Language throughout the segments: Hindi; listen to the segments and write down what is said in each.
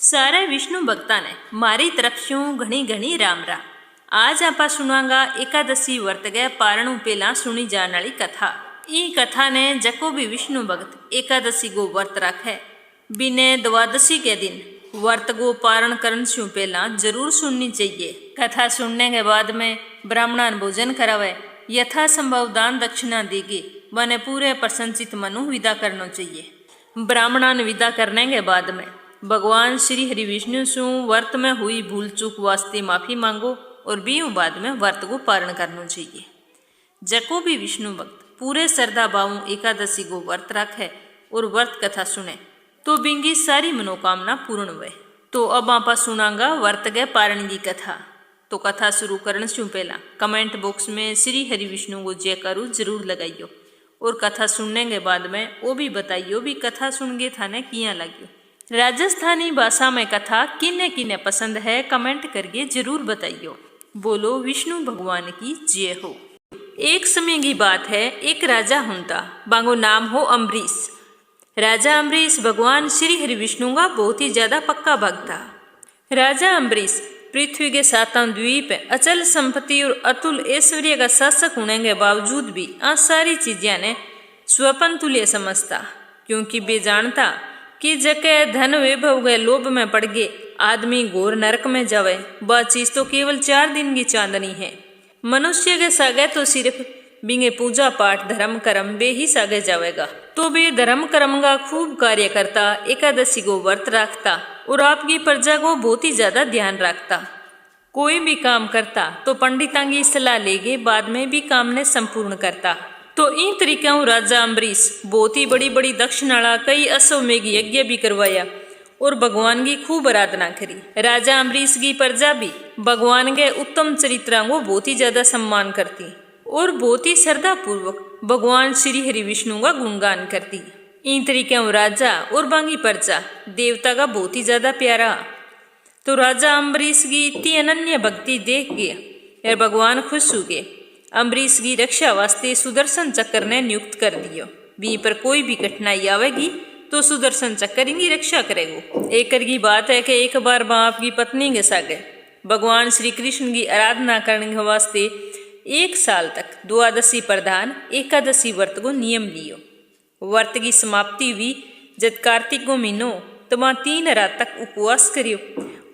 सारे विष्णु भक्ता ने मारी तरफ शू घणी घणी राम राम। आज आपा सुनांगा एकादशी वर्त गए पारणु पहला सुनी जाने वाली कथा। ई कथा ने जको भी विष्णु भक्त एकादशी को वर्त रखे बिने द्वादशी के दिन वर्त को पारण करने से पहला जरूर सुननी चाहिए। कथा सुनने के बाद में ब्राह्मणान भोजन करावे, यथा संभव दान दक्षिणा देगी, बने पूरे प्रसन्नचित मनु विदा करना चाहिए। ब्राह्मणान विदा करने के बाद में भगवान श्री हरि विष्णु से वर्त में हुई भूल चूक वास्ते माफी मांगो और बीऊ बाद में वर्त को पारण करना चाहिए। जको भी विष्णु भक्त पूरे श्रद्धा भाव एकादशी को वर्त रखे और वर्त कथा सुने तो बिंगी सारी मनोकामना पूर्ण हुए। तो अब आपा सुनांगा वर्त गए पारण की कथा। तो कथा शुरू करने से पहला कमेंट बॉक्स में श्री हरि विष्णु को जय करो जरूर लगाइयो और कथा सुनने के बाद में वो भी बताइयो भी कथा सुन के थाने किया लगियो। राजस्थानी भाषा में कथा किन्ने किन्ने पसंद है कमेंट करके जरूर बताइयो। बोलो विष्णु भगवान की जय हो। एक समय की बात है, एक राजा होता, बांगो नाम हो अम्बरीश। राजा अम्बरीश भगवान श्री हरि विष्णु का बहुत ही ज्यादा पक्का भक्त था। राजा अम्बरीश पृथ्वी के सातों द्वीप अचल संपत्ति और अतुल ऐश्वर्य का शासक होने के बावजूद भी आ सारी चीजें ने स्वपन तुल्य समझता, क्योंकि वे जानता कि जके धन वैभव गए लोभ में पड़ गए आदमी घोर नरक में जावे। वह चीज तो केवल 4 दिन की चांदनी है। मनुष्य के सागे तो सिर्फ बिंगे पूजा पाठ धर्म कर्म वे ही सागे जावेगा। तो वे धर्म कर्म का खूब कार्य करता, एकादशी को व्रत रखता और आपकी प्रजा को बहुत ही ज्यादा ध्यान रखता। कोई भी काम करता तो पंडितां की सलाह लेके बाद में भी काम ने संपूर्ण करता। तो इन तरीका राजा अम्बरीश बहुत ही बड़ी बड़ी दक्षिणाला कई अश्वमेघ यज्ञ भी करवाया और भगवान की खूब आराधना करी। राजा अम्बरीश की प्रजा भी भगवान के उत्तम चरित्रों को बहुत ही ज्यादा सम्मान करती और बहुत ही श्रद्धा पूर्वक भगवान श्री हरि विष्णु का गुणगान करती। इन तरीके राजा और बाकी प्रजा देवता का बहुत ही ज्यादा प्यारा। तो राजा अम्बरीश की इतनी अनन्य भक्ति देख गए और भगवान खुश हो गए। अम्बरीश की रक्षा वास्ते सुदर्शन चक्र ने नियुक्त कर दियो। भी पर कोई भी कठिनाई आवेगी तो सुदर्शन चक्र इनकी रक्षा करेगो। एक की बात है कि एक बार बाप की पत्नी के सागे भगवान श्री कृष्ण की आराधना करने के वास्ते 1 साल तक द्वादशी प्रधान एकादशी व्रत को नियम लियो। व्रत की समाप्ति हुई जब कार्तिक को महीनो तो वहाँ 3 रात तक उपवास करियो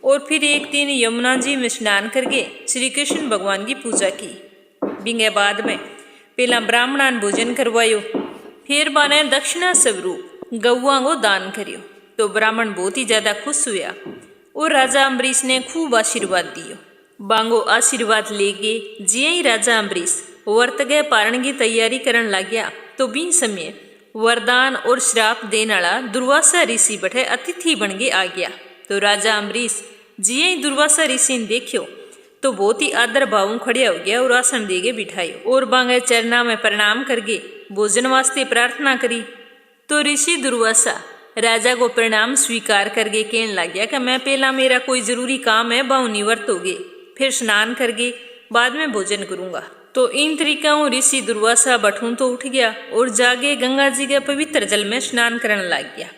और फिर एक दिन यमुना जी में स्नान करके श्री कृष्ण भगवान की पूजा की। बिंगे बाद में पहला ब्राह्मणान भोजन करवायो, फिर बाने दक्षिणा स्वरूप गौआ को दान करियो। तो ब्राह्मण बहुत ही ज्यादा खुश हुआ और राजा अम्बरीश ने खूब आशीर्वाद दियो। बांगो आशीर्वाद लेके जिये ही राजा अम्बरीश व्रत गए पारण की तैयारी करने लग गया तो बीन समय वरदान और श्राप देने वाला दुर्वासा ऋषि बैठे अतिथि बन के आ गया। तो राजा अम्बरीश जिये ही दुर्वासा ऋषि ने देखियो तो बहुत ही आदर भाव खड़िया हो गया और आसन देके बिठायो और बांगे चरना में प्रणाम करके भोजन वास्ते प्रार्थना करी। तो ऋषि दुर्वासा राजा को प्रणाम स्वीकार करके कहने लग गया कि मैं पहला मेरा कोई जरूरी काम है बहु निवृत्त हो गए, फिर स्नान करके बाद में भोजन करूंगा। तो इन तरीका ऋषि दुर्वासा बठूं तो उठ गया और जागे गंगा जी के पवित्र जल में स्नान करने लग गया।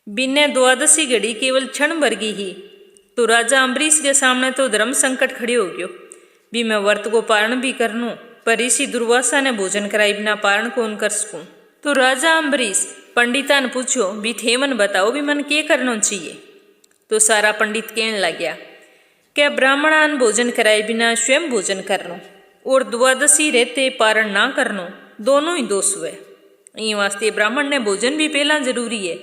बिन्ने द्वादशी घड़ी केवल क्षण भर की ही तो राजा अम्बरीश के सामने तो धर्म संकट खड़े हो गयो। भी मैं व्रत को पारण भी करनू पर ऋषि दुर्वासा ने भोजन कराई बिना पारण कौन कर सकूं। तो राजा अम्बरीश पंडिता ने पूछो भी थे मन बताओ भी मन क्या करना चाहिए। तो सारा पंडित कहने लग गया क्या ब्राह्मणान भोजन कराए बिना स्वयं भोजन करनो और द्वादशी रहते पारण ना करनो दोनों ही दोष हुए। इन वास्ते ब्राह्मण ने भोजन भी पहला जरूरी है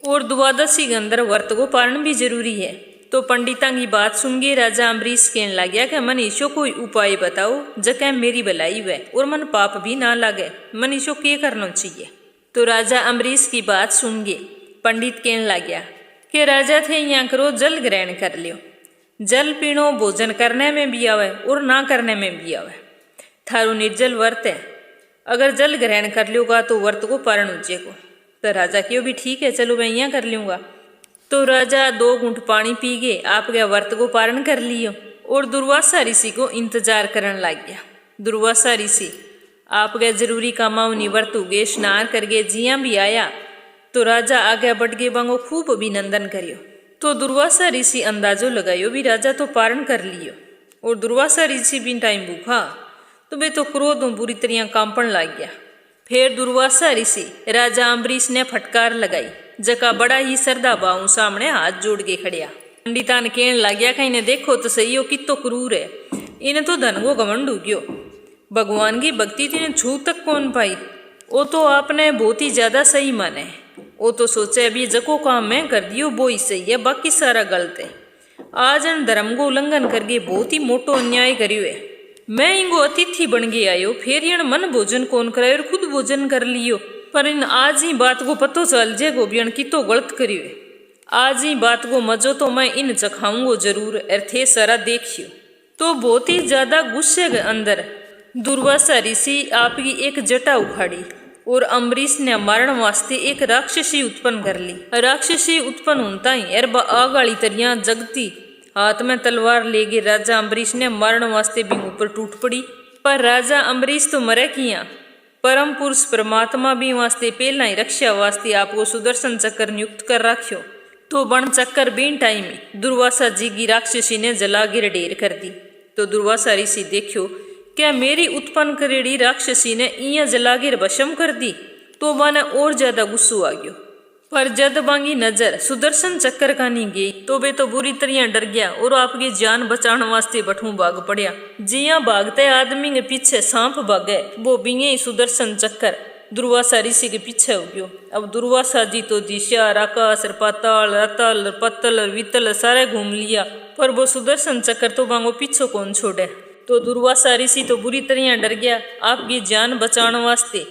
और द्वादशी के अंदर व्रत को पारण भी जरूरी है। तो पंडिता की बात सुन के राजा अम्बरीश कहने लग गया कि मन ईशो कोई उपाय बताओ जके मेरी भलाई हुए और मन पाप भी ना लागे, मन ईशो क्या करना चाहिए। तो राजा अम्बरीश की बात सुन के पंडित कहने लग गया कि राजा थे यहाँ करो जल ग्रहण कर लियो। जल पीनो भोजन करने में भी आवे और ना करने में भी आवे। थारो निर्जल व्रत है, अगर जल ग्रहण कर लियोगा तो व्रत को पारण उज्जेगो। तो राजा क्यों भी ठीक है चलो मैं यहाँ कर लूँगा। तो राजा 2 घूंट पानी पी गए आपके व्रत को पारण कर लियो और दुर्वासा ऋषि को इंतजार करने लग गया। दुर्वासा ऋषि आपके जरूरी कामों निवृत्त हो गए, स्नान करके जिया भी आया तो राजा आगे बढ़ के बांगो खूब अभिनंदन करियो। तो दुर्वासा ऋषि अंदाजो लगायो भी राजा तो पारण कर लियो। और दुर्वासा ऋषि भी टाइम भूखा तो वे तो क्रोध में बुरी तरह कांपण लग गया। फिर दुर्वासा ऋषि राजा अम्बरीश ने फटकार लगाई, जका बड़ा ही श्रद्धा भाव सामने हाथ जोड़ के खड़िया। पंडिता ने कहने लग गया, कहीं ने देखो तो सही हो कितो क्रूर है, इन्हें तो धन को घमंड हो गयो, भगवान की भक्ति तो इन्हें छू तक कौन पाई। वो तो आपने बहुत ही ज्यादा सही माने, वो तो सोचे अभी जको काम मैं कर दियो वो ही सही है, बाकी सारा गलत है। आज इन धर्म को उल्लंघन करके बहुत ही मोटो अन्याय करियो है। मैं इनको अतिथि बन के आयो, फिर इन मन भोजन कौन करे और खुद भोजन कर लियो। पर इन आज ही बात को पतो चल जेगो भी की तो गलत करियो है। आज ही बात को मजो तो मैं इन चखाऊंगो जरूर, और थे सारा देखियो। तो बहुत ही ज्यादा गुस्से के अंदर दुर्वासा ऋषि आपकी एक जटा उखाड़ी और अम्बरीश ने मारण वास्ते एक राक्षसी उत्पन्न कर ली। राक्षसी उत्पन्न होता ही एर आगाड़ी तरिया जगती हाथ में तलवार ले गए राजा अम्बरीश ने मारण वास्ते भी ऊपर टूट पड़ी। पर राजा अम्बरीश तो मरे किया, परम पुरुष परमात्मा भी वास्ते पहला ही रक्षा वास्ते आपको सुदर्शन चक्कर नियुक्त कर रखियो। तो बण चक्कर बीन टाइम में दुर्वासा जी की राक्षसी ने जला गिर ढेर कर दी। तो दुर्वासा ऋषि देखियो क्या मेरी उत्पन्न करेड़ी राक्षसी ने इया जलागिर भस्म कर दी। तो माने और ज्यादा गुस्सो आ गयो। पर जद बांगी नजर सुदर्शन चक्कर का नहीं गई तो वे तो बुरी तरह डर गया और आपकी जान बचाने वास्ते बठू भाग पड़िया। जिया भागते आदमी के पीछे सांप भागे, वो बिंगे ही सुदर्शन चक्कर दुर्वासा ऋषि के पीछे हो गयो। अब दुर्वासा जी तो दिशा आकाश पाताल रतल पत्तल वितल सारे घूम लिया, पर वो सुदर्शन चक्कर तो बांगो पीछो कौन छोड़े। तो दुर्वासा ऋषि तो बुरी तरह डर गया। आपकी जान बचाने वास्ते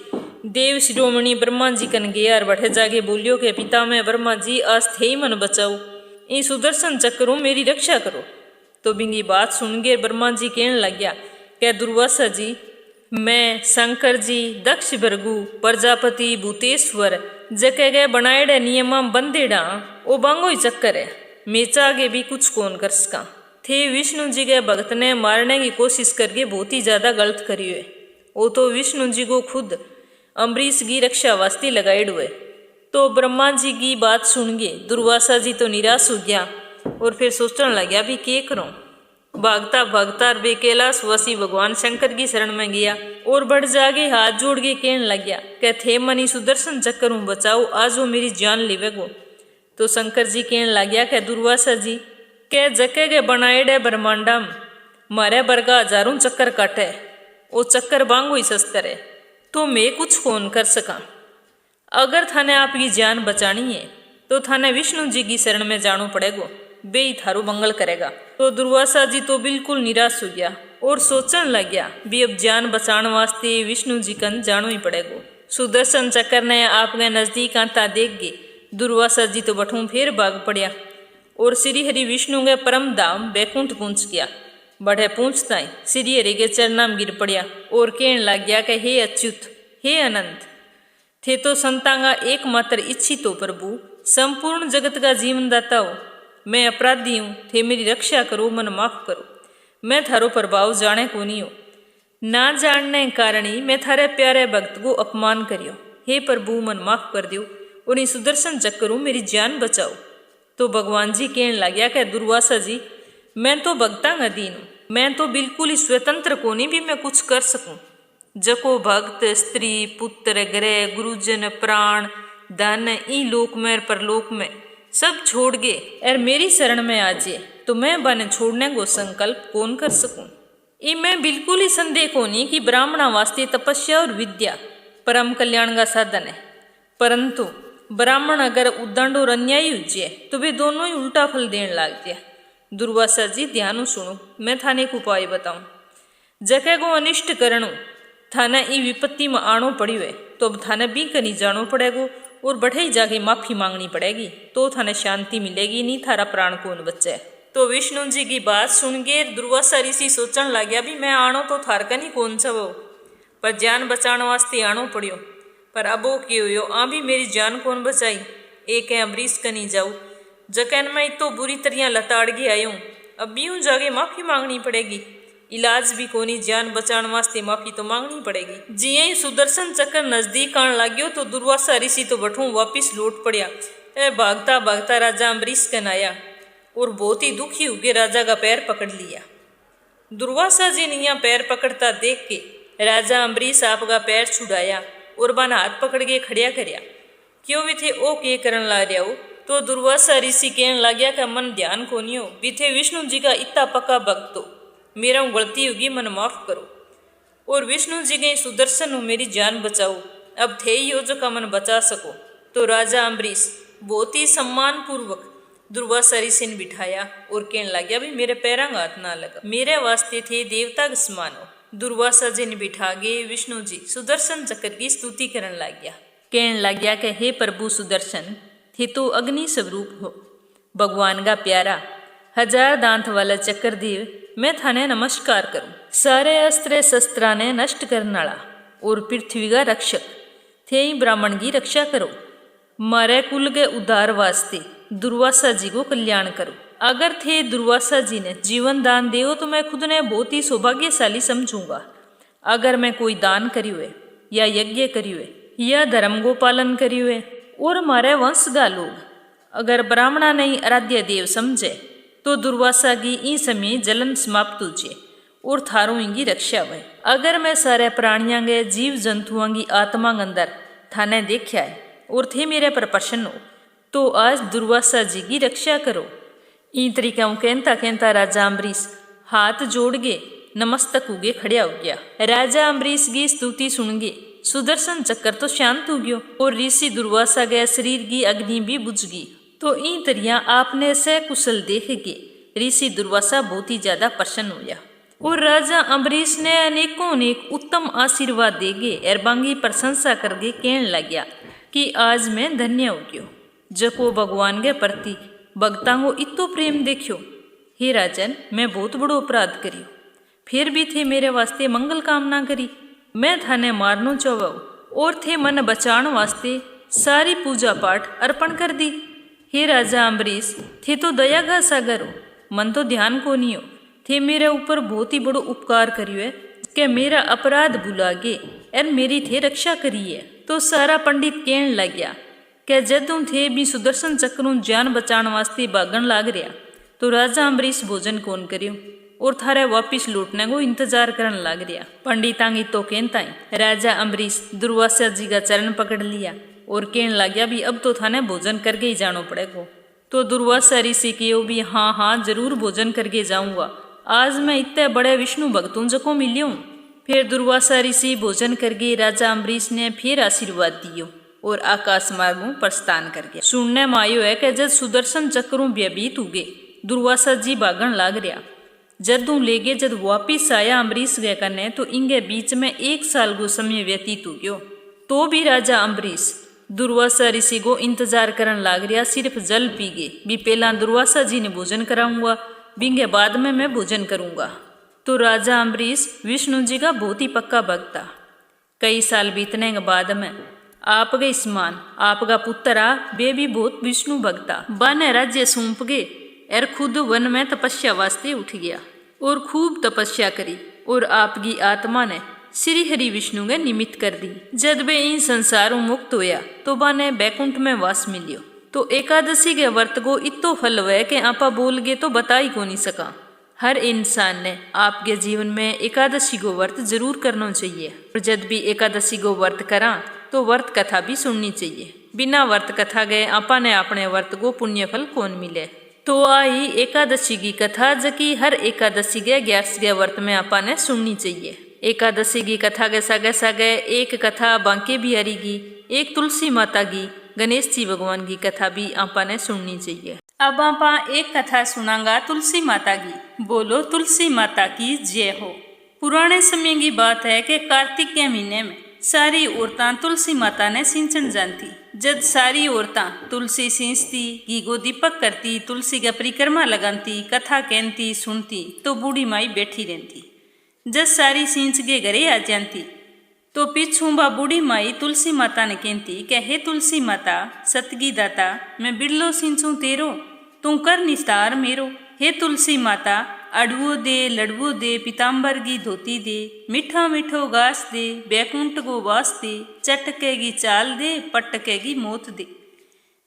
देव शिरोमणि ब्रह्मा जी कन गया और बैठे जाके बोलियो कि पिता मैं ब्रह्मा जी आज थे ही मन बचाओ, ये सुदर्शन चक्रों मेरी रक्षा करो। तो बिंगी बात सुन के ब्रह्मा जी कहने लग गया क्या दुर्वासा जी, मैं शंकर जी दक्ष भृगु प्रजापति भूतेश्वर जके गए बनाएड़े नियमा बंदेड़ा ओ बांगो ही चक्कर है, मेचा आगे भी कुछ कौन कर सका। थे विष्णु जी के भक्त ने मारने की कोशिश करके बहुत ही ज्यादा गलत करी हुए। वो तो विष्णु जी को खुद अम्बरीश की रक्षा वास्ते लगाए हुए। तो ब्रह्मा जी की बात सुन के दुर्वासा जी तो निराश हो गया और फिर सोचने लग गया भी के करूं। भागता भागता वे कैलाशवासी भगवान शंकर की शरण में गया और बढ़ जाके हाथ जोड़ के कहने लग गया क्या थे मनी सुदर्शन चक्कर हूँ बचाओ, आज वो मेरी जान लेवेगो। तो शंकर जी कहने लग गया क्या दुर्वासा जी के जके के बनाएडे ब्रह्मांडा मारे बरगा हजारों चक्कर काटे, वो चक्कर बांगो ही शस्त्र है, तो मैं कुछ कौन कर सका। अगर थाने आपकी जान बचानी है तो थाने विष्णु जी की शरण में जानो पड़ेगो, बे ही थारो मंगल करेगा। तो दुर्वासा जी तो बिल्कुल निराश हो गया और सोचने लग गया भी अब जान बचाने वास्ते विष्णु जी कन जानो ही पड़ेगो। सुदर्शन चक्कर ने आपके नजदीक आता देख गए दुर्वासा जी तो बठू फिर भाग पड़िया और श्री हरि विष्णु के परम धाम बैकुंठ पहुंच गया। बढ़े पूछता ही श्री हरि के चरणा में गिर पड़िया और कहने लग गया कि हे अच्युत हे अनंत, थे तो संतांगा एकमात्र इच्छित हो प्रभु, संपूर्ण जगत का जीवन दाता हो, मैं अपराधी हूँ, थे मेरी रक्षा करो, मन माफ करो। मैं थारो प्रभाव जाने को नहीं हो, ना जानने के कारण ही मैं थारे प्यारे भक्त को अपमान करियो। हे प्रभु मन माफ कर दियो और इन सुदर्शन चक्करों मेरी जान बचाओ। तो भगवान जी कहने लग गया कि दुर्वासा जी मैं तो भक्ता अधीन हूँ, मैं तो बिल्कुल ही स्वतंत्र को नहीं भी मैं कुछ कर सकूं। जको भक्त स्त्री पुत्र ग्रह गुरुजन प्राण धन ई लोक में परलोक में सब छोड़ गए और मेरी शरण में आ जाए तो मैं बने छोड़ने को संकल्प कौन कर सकूं। ये मैं बिल्कुल ही संदेह को नहीं कि ब्राह्मणा वास्ते तपस्या और विद्या परम कल्याण का साधन है, परंतु ब्राह्मण अगर उद्दंड और अन्यायी हुए तो वे दोनों ही उल्टा फल देने लग गया। दुर्वासा जी ध्यान सुनो, मैं थाने को उपाय बताऊं। जके को अनिष्ट करणु थाने ई विपत्ति में आनो पड़ी हुए तो अब थाने भी कहीं जानो पड़ेगो और बढ़े ही जाके माफी मांगनी पड़ेगी, तो थाने शांति मिलेगी, नहीं थारा प्राण कौन बचे। तो विष्णु जी की बात सुन के दुर्वासा ऋषि सोचने लग गया भी मैं आनो तो थार कनी कौन सा वो, पर जान बचाने वास्ते आनो पड़ियो। पर अब वो क्यों हो आ भी मेरी जान कौन बचाई। एक है अम्बरीश कनी जाऊ जकैन मैं तो बुरी तरह लताड़ के आयू, अब भी यूं जाके माफी मांगनी पड़ेगी, इलाज भी कोनी, जान बचाने वास्ते माफी तो मांगनी पड़ेगी। जिये ही सुदर्शन चक्कर नजदीक आने लग्यो तो दुर्वासा ऋषि तो बठू वापिस लौट पड़िया ए भागता भागता राजा अम्बरीश कन आया और बहुत ही दुखी होके राजा का पैर पकड़ लिया। दुर्वासा जी ने यहाँ पैर पकड़ता देख के राजा अम्बरीश आपका पैर छुड़ाया और बना हाथ पकड़ के खड़िया करया। क्यों भी थे ओ के करन ला रहा हो? तो दुर्वासा ऋषि कहन लग गया का मन ध्यान को नहीं हो, भी थे विष्णु जी का इतना पक्का भक्त हो, मेरा गलती होगी, मन माफ करो। और विष्णु जी के सुदर्शन हो, मेरी जान बचाओ, अब थे ही हो जो का मन बचा सको। तो राजा अम्बरीश बहुत ही सम्मान पूर्वक दुर्वासा ऋषि ने बिठाया और कहने लग गया, भी मेरे पैरा हाथ ना लगा, मेरे वास्ते थे देवता के समान हो। दुर्वासा जी ने बिठा गए विष्णु जी सुदर्शन चक्र की स्तुति करने लग गया। कहने लग गया कि हे प्रभु सुदर्शन, थे तो अग्नि स्वरूप हो, भगवान का प्यारा, 1000 दांत वाला चक्रदेव, मैं थाने नमस्कार करूं। सारे अस्त्र शस्त्रा ने नष्ट करने वाला और पृथ्वी का रक्षक, थे ही ब्राह्मण की रक्षा करो। मारे कुल के उद्धार वास्ते दुर्वासा जी को कल्याण करो। अगर थे दुर्वासा जी ने जीवन दान देओ तो मैं खुद ने बहुत ही सौभाग्यशाली समझूंगा। अगर मैं कोई दान करिए या यज्ञ करिए या धर्म को पालन करिए और मारे वंश का लोग अगर ब्राह्मणा नहीं आराध्य देव समझे तो दुर्वासा की ई समय जलन समाप्त होजे और थारों की रक्षा हुए। अगर मैं सारे प्राणियों के जीव जंतुओं की आत्मा के अंदर थाने देखा है और थे मेरे पर प्रसन्न हो तो आज दुर्वासा जी की रक्षा करो। ई तरीका कहता कहता राजा अम्बरीश हाथ जोड़ के नमस्तक उगे खड़िया हो गया। राजा अम्बरीश की स्तुति सुन गे सुदर्शन चक्र तो शांत हो गयो और ऋषि दुर्वासा के शरीर की अग्नि भी बुझ गई। तो ई तरिया आपने सकुशल देख के ऋषि दुर्वासा बहुत ही ज्यादा प्रसन्न हुआ और राजा अम्बरीश ने अनेकों अनेक उत्तम आशीर्वाद देगे और बांगी प्रशंसा करके कहने लग गया कि आज मैं धन्य हो गयो, जको भगवान के प्रति भक्तां को इतो प्रेम देखियो। हे राजन, मैं बहुत बड़ो अपराध करियो, फिर भी थे मेरे वास्ते मंगल कामना करी। मैं थाने मारनो चाहूँ और थे मन बचाण वास्ते सारी पूजा पाठ अर्पण कर दी। हे राजा अम्बरीश, थे तो दया का सागर हो, मन तो ध्यान को नहीं हो, थे मेरे ऊपर बहुत ही बड़ो उपकार करियो है कि मेरा अपराध भुला गे और मेरी थे रक्षा करी है। तो सारा पंडित कहने लग गया कि जदों थे भी सुदर्शन चक्रों जान बचाने वास्ते भागन लाग रहा तो राजा अम्बरीश भोजन कौन करियो और थारे वापिस लौटने को इंतजार करने लग रहा। पंडितां की तो कहता ही राजा अम्बरीश दुर्वासा जी का चरण पकड़ लिया और कहने लग गया, भी अब तो थाने भोजन करके ही जानो पड़ेगा। तो दुर्वासा ऋषि कहो, भी हाँ जरूर भोजन करके जाऊंगा, आज मैं इतने बड़े विष्णु भक्तों जको मिलियो। फिर दुर्वासा ऋषि भोजन करके राजा अम्बरीश ने फिर आशीर्वाद दियो और आकाश मार्गों प्रस्थान कर गया। सुनने में आयो है कि जब सुदर्शन चक्रों व्यतीत हुए दुर्वासा जी भागन लाग रहा, जदों ले गए जब वापिस आया अम्बरीश गए कने तो इंगे बीच में 1 साल को समय व्यतीत हो गयो। तो भी राजा अम्बरीश दुर्वासा ऋषि को इंतजार करन लाग रहा, सिर्फ जल पी गए भी पहला दुर्वासा जी ने भोजन कराऊंगा, बिंगे बाद में मैं भोजन करूंगा। तो राजा अम्बरीश विष्णु जी का बहुत ही पक्का भक्त था। कई साल बीतने के बाद में आपके समान आपका पुत्र आ, वे भी बहुत विष्णु भक्त था। बाने राज्य सौंप गए और खुद वन में तपस्या वास्ते उठ गया और खूब तपस्या करी और आपकी आत्मा ने श्री हरि विष्णु के निमित्त कर दी। जब वे इन संसारों मुक्त होया तो बाने बैकुंठ में वास मिलियो। तो एकादशी के व्रत को इतो फल हुआ कि आपा बोल गए तो बता ही को नहीं सका। हर इंसान ने आपके जीवन में एकादशी को व्रत जरूर करना चाहिए और जब भी एकादशी को व्रत करा तो व्रत कथा भी सुननी चाहिए। बिना व्रत कथा गए आपा ने अपने व्रत को पुण्य फल कौन मिले। तो आई एकादशी की कथा जकी हर एकादशी के 11वें व्रत में आपा ने सुननी चाहिए। एकादशी की कथा के सागे सागे एक कथा बांके बिहारी की, एक तुलसी माता की, गणेश जी भगवान की कथा भी आपा ने सुननी चाहिए। अब आपा एक कथा सुनांगा तुलसी माता की। बोलो तुलसी माता की जय हो। पुराने समय की बात है कि कार्तिक के महीने में सारी औरतां तुलसी माता ने सिंचन जानती। जब सारी औरतां तुलसी सींचती, घी को दीपक करती, तुलसी का परिक्रमा लगाती, कथा कहती सुनती तो बूढ़ी माई बैठी रहती। जब सारी सींच के घरे आ जाती तो पीछू बा बूढ़ी माई तुलसी माता ने कहती कि हे तुलसी माता सतगी दाता, मैं बिरलो सिंचू तेरो, तू कर निस्तार मेरो। हे तुलसी माता अड़वो दे, लड़वो दे, पीताम्बर की धोती दे, मीठा मीठो घास दे, बैकुंठ को वास दे, चटकेगी चाल दे, पटकेगी मौत दे।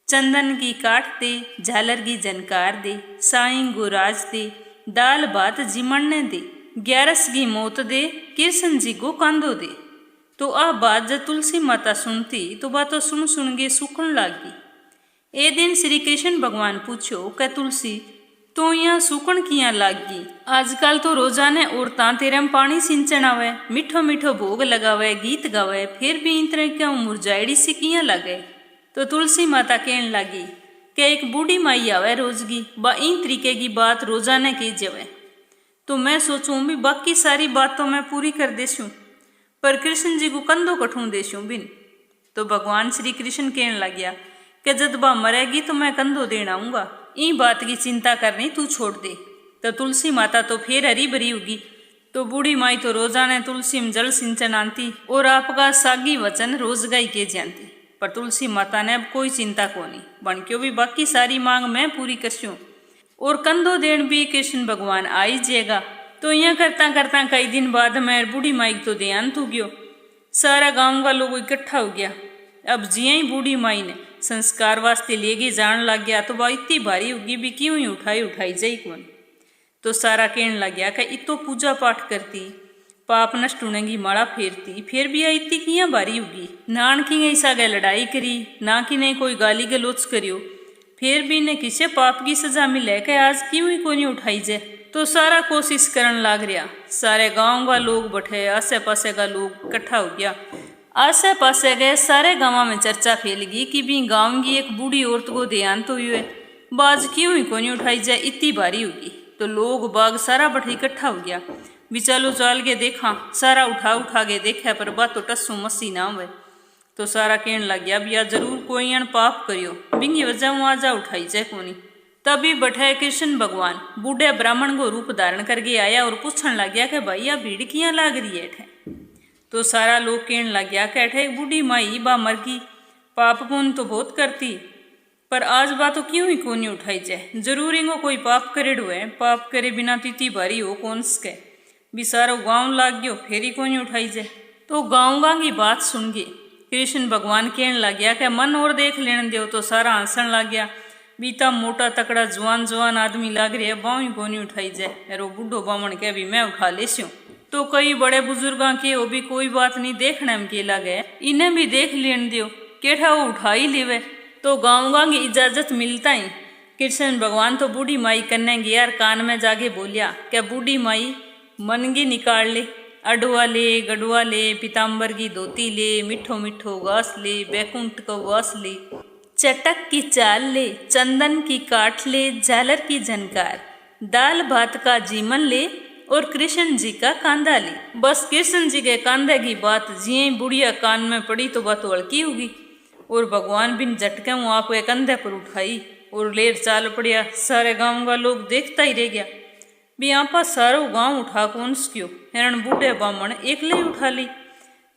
चंदन की काठ दे, झालर की जनकार दे, साईं गुराज दे, दाल भात जिमणने दे, 11 की मौत दे, कृष्ण जी को कांदो दे। तो आ बात जब तुलसी माता सुनती तो बातों सुन के सूखन लागी। ए दिन श्री कृष्ण भगवान पूछो कै तुलसी तो यहाँ सूखन किया लागी? आजकल तो रोजाने औरतां तेरे में पानी सिंचन आवे, मिठो मिठो भोग लगावे, गीत गावे, फिर भी इंतरे क्यों मुरझाइड़ी सी किया लगे। तो तुलसी माता कहने लगी कि एक बूढ़ी माई आवे रोजगी, बा इन तरीके की बात रोजाने की जवे। तो मैं सोचूं भी बाकी सारी बात तो मैं पूरी कर देसूं, पर कृष्ण जी को कंधो कठूं देसूं बिन। तो भगवान श्री कृष्ण कहने लग गया कि जब बा मरेगी तो मैं कंधो देना आऊंगा, ई बात की चिंता करनी तू छोड़ दे। तो तुलसी माता तो फिर हरी भरी होगी। तो बूढ़ी माई तो रोजाने तुलसी में जल सिंचन आती और आपका सागी वचन रोज गाई के जानती। पर तुलसी माता ने अब कोई चिंता को नहीं, बन क्यों भी बाकी सारी मांग मैं पूरी करसूं और कंधो देन भी कृष्ण भगवान आ ही जाएगा। तो यहाँ करता करता कई दिन बाद मैं बूढ़ी माई तो देहांत हो गयो। सारा गांव का लोग इकट्ठा हो गया। अब जिया ही बूढ़ी माई ने संस्कार वास्ते लेके जान लग गया तो वह इतनी भारी होगी भी क्यों ही उठाई जाई कौन। तो सारा कहने लग गया कि इतो पूजा पाठ करती, पाप नष्ट होने की माला फेरती, फिर भी इतनी किया भारी होगी। नान की ऐसा गए लड़ाई करी, ना कि नहीं कोई गाली गलोच करियो, फिर भी ने किसे पाप की सजा मिले कि आज क्यों ही कोई नहीं उठाई जाए। तो सारा कोशिश करन लाग रहा। सारे गांव का लोग बैठे, आसे पासे का लोग इकट्ठा हो गया। आसे पासे गए सारे गांव में चर्चा फैल गई कि भी गांव की एक बूढ़ी औरत को देहांत हुई है, बाज क्यों ही कोनी उठाई जाए, इतनी भारी होगी। तो लोग बाग सारा बैठे इकट्ठा हो गया। बिचालो चाल के देखा, सारा उठा के देखा, पर बात तो टस्सू मस्सी ना हुए। तो सारा कहने लग गया भैया जरूर कोई अण पाप करियो, बिंगी वजह आजा उठाई जाए कोनी। तभी बैठे कृष्ण भगवान बूढ़े ब्राह्मण को रूप धारण करके आया और पूछने लग गया कि भाई यह भीड़ किया लाग रही है। तो सारा लोग कहने लग गया कि अठे एक बूढ़ी माई बा मर गई, पाप पुण्य तो बहुत करती, पर आज बा तो क्यों ही कोनी उठाई जाए। जरूर इनको कोई पाप करेड़ो है, पाप करे बिना तीती भारी हो कौन सके। भी सारो गाँव लाग गयो फिर ही कोनी उठाई जाए। तो गाँव की बात सुन गए कृष्ण भगवान कहने लग गया कि मन और देख लेने दो। तो सारा हंसन लग गया। बीता मोटा तकड़ा जवान आदमी लाग रहे बाँव ही कोनी उठाई जाए। अरे बूढ़ो बामण के भी मैं उठा लेस्यूं। तो कई बड़े बुजुर्गा के वो भी कोई बात नहीं, देखने में के लगे इन्हें भी देख लेने दो, केठा वो उठा ही लेवे। तो गाँव की इजाजत मिलता ही कृष्ण भगवान तो बूढ़ी माई कन्ने गया और कान में जाके बोलिया क्या बूढ़ी माई मनगी निकाल ले, अडवा ले, गडवा ले, पीताम्बर की धोती ले, मिठो मिठो घास ले, बैकुंठ को वास ले, चटक की चाल ले, चंदन की काठ ले, झालर की झनकार, दाल भात का जीमन ले और कृष्ण जी का कांधा ले। बस कृष्ण जी के कांधे की बात जिये बुढ़िया कान में पड़ी तो बात हल्की होगी और भगवान बिन झटके वो आपके कंधे पर उठाई और लेर चाल पड़िया। सारे गांव का लोग देखता ही रह गया। भी आपा सारो गांव उठा कौन क्यों, हिरण बूढ़े बामण एकले ही उठा ली।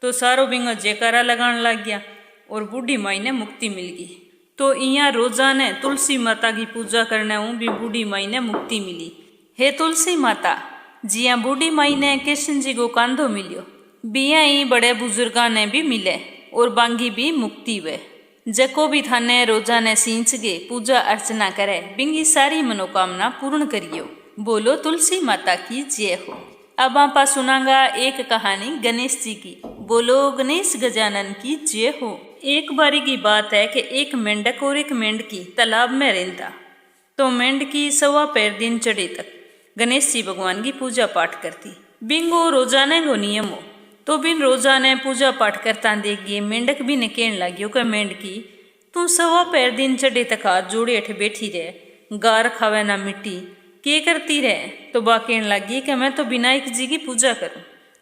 तो सारो बिंगो जयकारा लगाने लग गया और बूढ़ी माई ने मुक्ति मिल गई। तो इया रोजाने तुलसी माता की पूजा करने हूँ भी बूढ़ी माई ने मुक्ति मिली। हे तुलसी माता, जिया बूढ़ी माई ने कृष्ण जी को कांधो मिलियो, बिया ही बड़े बुजुर्गा ने भी मिले और बांगी भी मुक्ति वे। जको भी थाने रोजाने सींच गे पूजा अर्चना करे बिंगी सारी मनोकामना पूर्ण करियो। बोलो तुलसी माता की जय हो। अब आपा सुनांगा एक कहानी गणेश जी की। बोलो गणेश गजानन की जय हो। एक बारी की बात है कि एक मेंढक और एक मेंढकी तालाब में रहता। तो मेंढकी 1.25 दिन चढ़े तक गणेश जी भगवान की पूजा पाठ करती। बिंगो रोजाने को नियम हो तो बिन रोजाने पूजा पाठ करता देख गए मेंढक भी ने कहने लगियो कि मेंढकी तू 1.25 दिन चढ़े तक हाथ जोड़े अठ बैठी रहे, गार खावे ना मिट्टी, के करती रहे। तो बा कहने लगी कि मैं तो विनायक जी की पूजा करूं।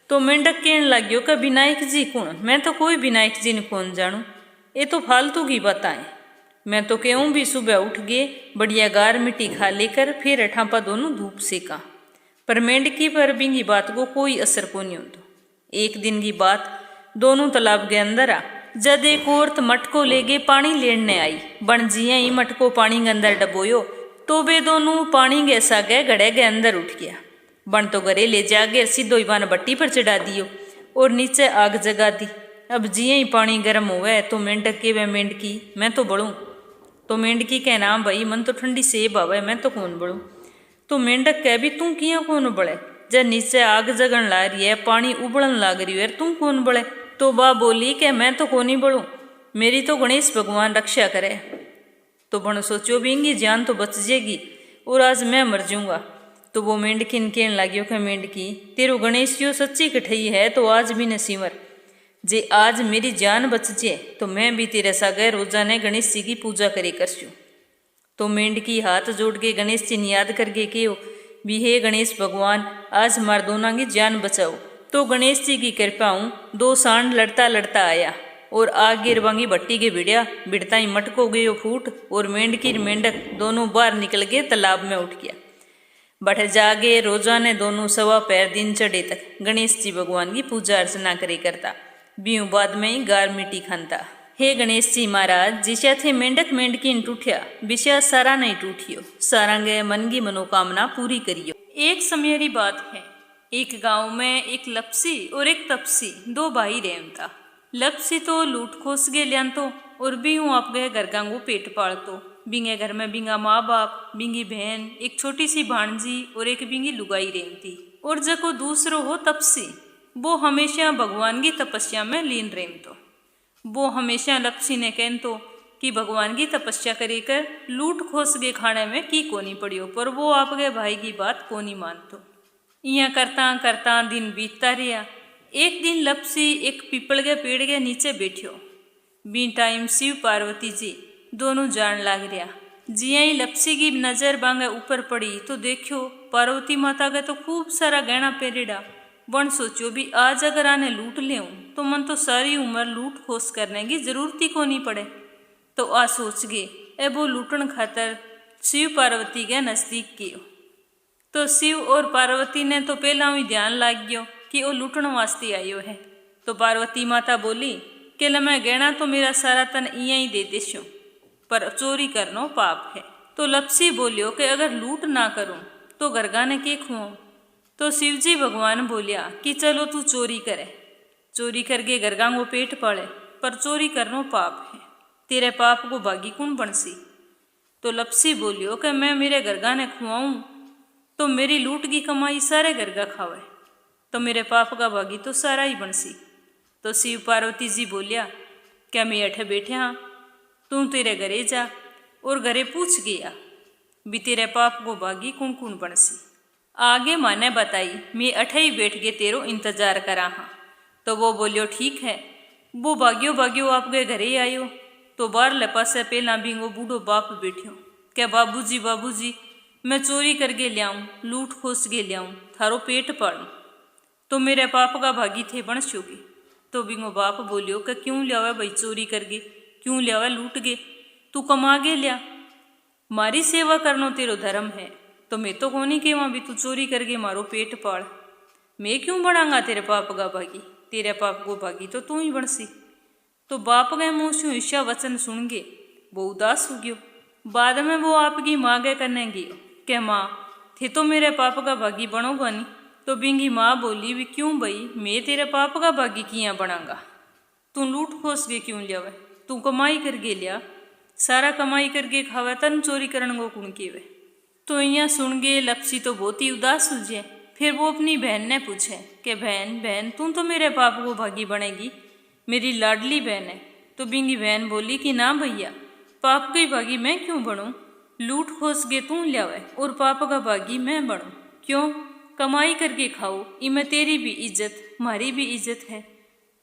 तो मेंढक कहने लगियो कि विनायक जी कौन, मैं तो कोई विनायक जी ने कौन जानू, ये तो फालतू की बताएं। मैं तो कहूँ भी सुबह उठ गए बढ़िया गार मिट्टी खा लेकर फिर अठापा दोनों धूप सेका। पर मेंढकी पर बिंगी बात को कोई असर को नहीं होता। एक दिन की बात, दोनों तालाब के अंदर आ जद एक औरत मटको ले गए पानी लेने आई। बन जिया ही मटको पानी के अंदर डबोयो तो वे दोनों पानी के सागे घड़े के अंदर उठ गया। बन तो घरे ले जाके सीधो इवान बट्टी पर चढ़ा दियो और नीचे आग जगा दी। अब जिये ही पानी गर्म हुआ तो मेंढक के वे मेंढकी मैं तो बड़ू तो मेंढकी कह ना भाई मन तो ठंडी सेब आवे, मैं तो कौन बड़ू। तो मेंढक कह भी तू किया कौन बड़े, जब नीचे आग जगन ला रही है, पानी उबलन लाग रही है, तू कौन बड़े। तो बा बोली कि मैं तो कौन ही बड़ू, मेरी तो गणेश भगवान रक्षा करे। तो बण सोचो भी इनकी जान तो बच जाएगी और आज मैं मर जाऊंगा। तो वो मेंढकी ने कहने लगी कि मेंढकी तेरो गणेश यो सच्ची कठई है तो आज भी न सिमर, जे आज मेरी जान बच जाए तो मैं भी तेरे सागे रोजाने गणेश जी की पूजा करे करसूँ। तो मेंढकी हाथ जोड़ के गणेश जी ने याद करके कहो भी हे गणेश भगवान आज मार दोनों की जान बचाओ। तो गणेश जी की कृपा हूँ दो सांड लड़ता लड़ता आया और आग गिर बांगी भट्टी के भिड़िया, भिड़ता ही मटको गयो फूट और मेंढकी मेंढक दोनों बाहर निकल के तालाब में उठ गया। बठ जागे रोजाने दोनों सवा पैर दिन चढ़े तक गणेश जी भगवान की पूजा अर्चना करे करता, बीऊ बाद में ही गार मिट्टी खानता। हे गणेश जी महाराज जिसे थे मेंढक मेंढकी न टूठिया विषया सारा नहीं टूठियो, सारंगे मन की मनोकामना पूरी करियो। एक समय री बात है, एक गांव में एक लपसी और एक तपसी दो भाई रहता। लपसी तो लूट खोस गे लियान तो और बीऊ आप गए घर गांगो पेट पालतो। बिंगे घर में बिंगा माँ बाप, बिंगी बहन, एक छोटी सी भाणजी और एक बिंगी लुगाई रहती। और जको दूसरो हो तपसी, वो हमेशा भगवान की तपस्या में लीन रहतो। वो हमेशा लपसी ने कहतो कि भगवान की तपस्या करी कर लूट खोस के खाने में की कोनी पड़ियो, पर वो आपके भाई की बात कोनी मानतो। इया करता करता दिन बीतता रहा। एक दिन लपसी एक पीपल के पेड़ के नीचे बैठियो। बी टाइम शिव पार्वती जी दोनों जान लाग रहा। जिया ही लपसी की नजर बांगे ऊपर पड़ी तो देखियो पार्वती माता के तो खूब सारा गहना पहरेड़ा। बन सोचो भी आज अगर आने लूट ले तो मन तो सारी उम्र लूट खोस करने की जरूरत ही को नहीं पड़े। तो आ सोच गे ए वो लूटन खातर शिव पार्वती के नजदीक कियो। तो शिव और पार्वती ने तो पहला ही ध्यान लाग गयो कि वो लूटन वास्ते आयो है। तो पार्वती माता बोली कि ल मैं गहना तो मेरा सारा तन इया ही दे देशो, पर चोरी करनो पाप है। तो लपसी बोलियो कि अगर लूट ना करूं तो गरगा ने के खुआऊं। तो शिवजी भगवान बोलिया कि चलो तू चोरी करे, चोरी करके गरगा को पेट पाले, पर चोरी करनो पाप है, तेरे पाप को भागी कौन बनसी। तो लपसी बोलियो कि मैं मेरे गरगा ने खुआऊं तो मेरी लूट की कमाई सारे गरगा खावे, तो मेरे पाप का भागी तो सारा ही बनसी। तो शिव पार्वती जी बोलिया क्या मैं अठे बैठे हाँ, तू तेरे घरे जा और घरे पूछ गया भी तेरे पाप को भागी कौन कौन बनसी। आगे माने बताई मैं अठे ही बैठ के तेरो इंतजार करा हाँ। तो वो बोलियो ठीक है। वो भाग्यो भाग्यो आपके घरे आयो तो बार लपा से पहला भी वो बूढ़ो बाप बैठियो क्या बाबूजी बाबूजी मैं चोरी करके लियाऊं, लूट खोस के लियाऊं, थारो पेट पालूं तो मेरे पाप का भागी थे बन चुकी। तो बिंगो बाप बोलियो कि क्यों लियावे भाई चोरी करके, क्यों लियावे लूट गे, तू कमा गे लिया, मारी सेवा करनो तेरो धर्म है। तो मैं तो कोनी केवा भी तू चोरी करके मारो पेट पाल, मैं क्यों बनांगा तेरे पाप का भागी, तेरे पाप को भागी तो तू ही बनसी। तो बाप गए मुँह से ईर्ष्या वचन सुन गे वो उदास हो गयो। बाद में वो आपकी माँ गए करने गियो कि माँ थे तो मेरे पाप का भागी बनोगा नहीं। तो बिंगी माँ बोली भी क्यों भाई मैं तेरे पाप का भागी किया बनांगा, तू लूट खोस के क्यों लिया, तू कमाई करके लिया, सारा कमाई करके खावे तन चोरी करन को कुण केवे। तो यहाँ सुन गे लपसी तो बहुत ही उदास हुए। फिर वो अपनी बहन ने पूछे कि बहन बहन तू तो मेरे पाप को भागी बनेगी, मेरी लाडली बहन है। तो बिंगी बहन बोली कि ना भैया पाप की भागी मैं क्यों बनूं, लूट खोस के तू लियावे और पाप का भागी मैं बनूं, क्यों कमाई करके खाओ, इमें तेरी भी इज्जत मारी भी इज्जत है।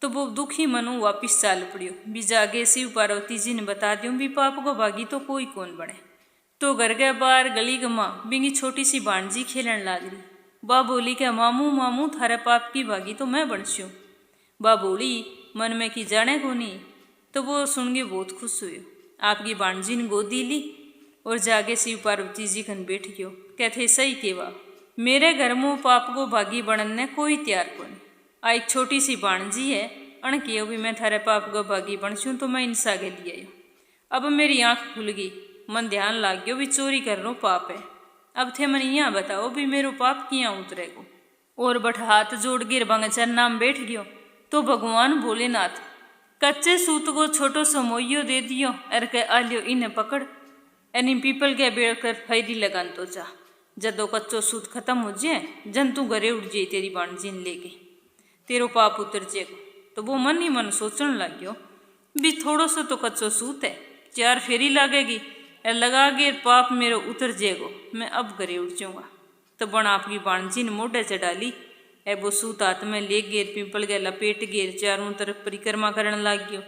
तो वो दुखी मनु वापिस चाल पड़ियो। भी जागे शिव पार्वती जी ने बता दियो भी पाप को भागी तो कोई कौन बने। तो घर के बाहर गली गमा बिंगी छोटी सी भाणजी खेलन लागरी। बा बोली क्या मामू मामू थारे पाप की भागी तो मैं बनस्यूँ। बा बोली मन में की जाने को नहीं। तो वो सुन के बहुत खुश हुए, आपकी भाणजी ने गोदी ली और जागे शिव पार्वती जी खन बैठ गयो। कहते सही केवा मेरे घर में पाप को भागी बनने कोई तैयार कौन। आ एक छोटी सी भाणजी है अण के भी मैं थारे पाप को भागी बनसूँ तो मैं इंसा आगे ले आयो। अब मेरी आँख खुल गई, मन ध्यान लाग गयो भी चोरी करनो पाप है। अब थे मन यहाँ बताओ भी मेरो पाप किया उतरेगो। और बठ हाथ जोड़ गिर बंग चरना में बैठ गयो। तो भगवान भोलेनाथ कच्चे सूत को छोटो सो मोइयो दे दियो अर के आलियो इन्हें पकड़ एनी पीपल के बेड़ कर फैरी लगान तो जा। जदो कच्चो सूत खत्म हो जाए जन तू घरे उठ जाए तेरी बाणजीन लेके तेरो पाप उतर जाएगो। तो वो मन ही मन सोचने लग गयो भी थोड़ो सो तो कच्चो सूत है, 4 फेरी लागेगी लगा गे पाप मेरो उतर जाएगो, मैं अब घरे उठ जाऊँगा। तो बण आपकी बाणजीन मोढ़े चढ़ा ली ए वो सूत हाथ में ले गेर पिंपल के लपेट गेर चारों तरफ परिक्रमा करने लग गयो।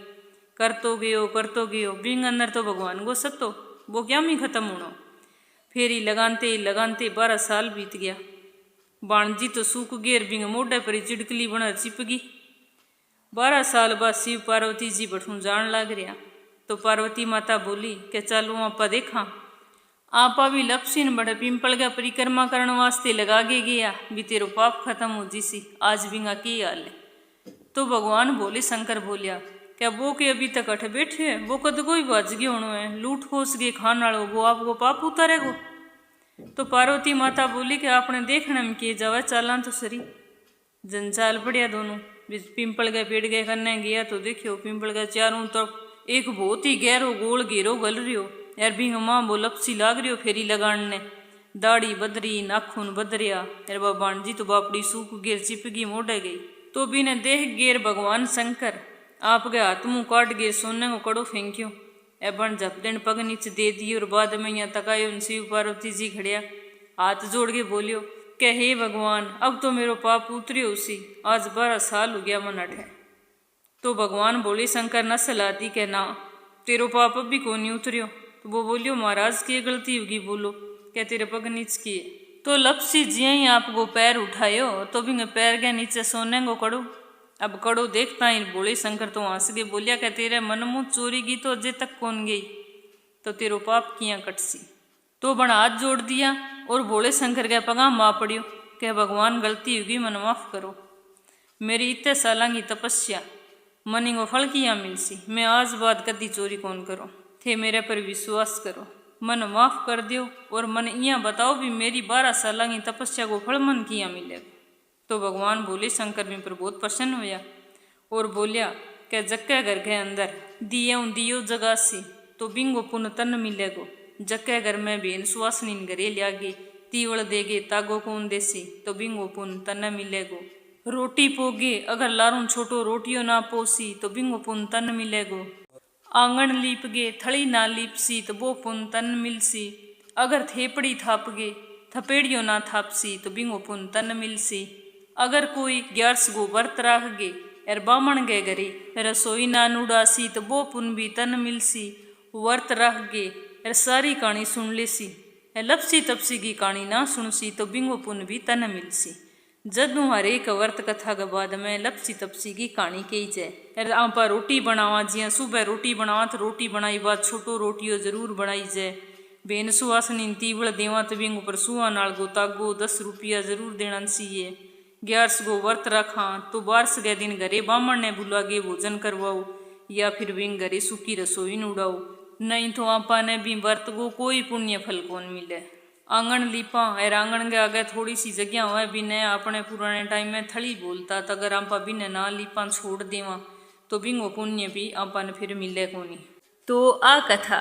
करतो गयो बिंग अंदर तो भगवान को सतो वो क्या मी खत्म होना। फेरी लगानते लगानते 12 साल बीत गया। बाणजी तो सूख गेर बिंग मोढ़े पर चिड़कली बना चिपगी। 12 साल बाद शिव पार्वती जी बठू जान लग रहा। तो पार्वती माता बोली के चलो आपा देखा। आपा भी लपसीन बड़े पिंपल का परिक्रमा करने वास्ते लगा के गया भी तेरो पाप खत्म हो जीसी, आज बिंगा की हाल है। तो भगवान बोले शंकर बोलिया क्या वो के अभी तक अठ बैठे है, वो कद कोई बज गए होनो है, लूट खोस गए खान वालो वो आपको पाप उतारेगो। तो पार्वती माता बोली कि आपने देखने में किए जावे चालान तो सरी। जंजाल पड़िया दोनों पिंपल के पेड़ के करने गया तो देखियो पिंपल के चारों तरफ एक बहुत ही गहरो गोल घेरो गल रियो यार भी माँ वो लपसी लाग रियो फेरी लगाने दाढ़ी बदरी नाखून बदरिया यार बा बाणजी तो बापड़ी सूख गेर चिपगी मोड़े गई। तो बिने देख गेर भगवान शंकर आपके हाथ मुँह काट गेर सोने को कड़ो फेंक्यो ए बन झपटन पग नीचे दे दी और बाद में यहाँ तकायो शिव पार्वती जी खड़िया हाथ जोड़ के बोलियो के हे भगवान अब तो मेरो पाप उतरियो उसी, आज 12 साल हो गया मन अठे। तो भगवान बोले शंकर न सलाती के ना तेरो पाप अब भी को नहीं उतरियो। तो वो बोलियो महाराज की गलती होगी बोलो क्या तेरे पग नीच किए। तो लपसी जिया ही आपको पैर उठायो तो भी पैर के नीचे सोने को कड़ो। अब कड़ो देखता ही बोले शंकर तो हंस के बोलिया क्या तेरे मन मुँह चोरी की तो अजय तक कौन गई, तो तेरो पाप किया कटसी। तो बण हाथ जोड़ दिया और बोले शंकर के पगा माँ पड़ियो क्या भगवान गलती होगी मन माफ करो, मेरी इतने साल की तपस्या मनी को फल किया मिलसी, मैं आज बाद कदी चोरी कौन करो, थे मेरे पर विश्वास करो मन माफ कर दियो और मन इया बताओ भी मेरी 12 साल की तपस्या को फल मन किया मिलेगा। तो भगवान बोले शंकर में पर बहुत प्रसन्न होया और बोलिया क्या जक्के घर के अंदर दियो जगासी तो बिंगो पुन तन मिलेगो, जक्के घर में बेन सुवासनी घरे लियागे तीवड़ देगे तागो कौन देसी तो बिंगो पुन तन मिलेगो। रोटी पोगे अगर लारूं छोटो रोटियो ना पोसी तो बिंगो पुन तन मिलेगो। आंगन लीप गे थड़ी ना लीपसी तो वो पुन तन मिलसी, अगर थेपड़ी थाप गे थपेड़ियो ना थापसी तो बिंगो पुन तन मिलसी। अगर कोई 11 गो व्रत राख गे एर बामण गे घरे रसोई ना उड़ासी तो वो पुन भी तन मिलसी। व्रत राख गे एर सारी कहानी सुन लेसी लपसी तपसी की कहानी ना सुनसी तो बिंगो पुन भी तन मिलसी। जदू हर एक व्रत कथा के बाद में लपसी तपसी की कहानी कही जाए। आपा रोटी बनावा जिया सुबह रोटी बनावा तो रोटी बनाई बाद छोटो रोटियो जरूर बनाई जाए। बेन सुहासनी तीवड़ देवा तो बिंग ऊपर सुहा नाल गो तागो 10 रुपया जरूर देना चाहिए। 11 गो व्रत रखा तो 12 के दिन घरे बामण ने बुला के भोजन करवाओ या फिर बिंग घरे सूखी रसोई न उड़ाओ, नहीं तो आपा ने भी व्रत को कोई पुण्य फल कौन मिले। आंगन लीपा और आंगन के आगे थोड़ी सी जगह हुआ बिने अपने पुराने टाइम में थड़ी बोलता तो अगर आपा बिने ना लीपा छोड़ देवा तो बिंगो पुण्य भी आपा ने फिर मिले कोनी। तो आ कथा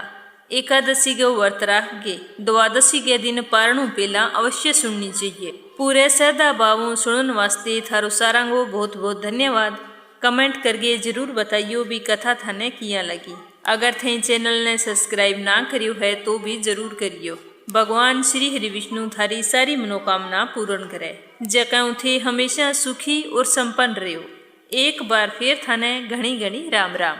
एकादशी के व्रत राख के द्वादशी के दिन पारणु पहला अवश्य सुननी चाहिए। पूरे सदा भावों सुनने वास्ते थारो सारांगो बहुत बहुत धन्यवाद। कमेंट करके जरूर बताइयो भी कथा थाने किया लगी। अगर थे चैनल ने सब्सक्राइब ना करियो है तो भी जरूर करियो। भगवान श्री हरि विष्णु थारी सारी मनोकामना पूर्ण करे, जकाऊ थे हमेशा सुखी और संपन्न रहो। एक बार फिर थाने घणी घणी राम राम।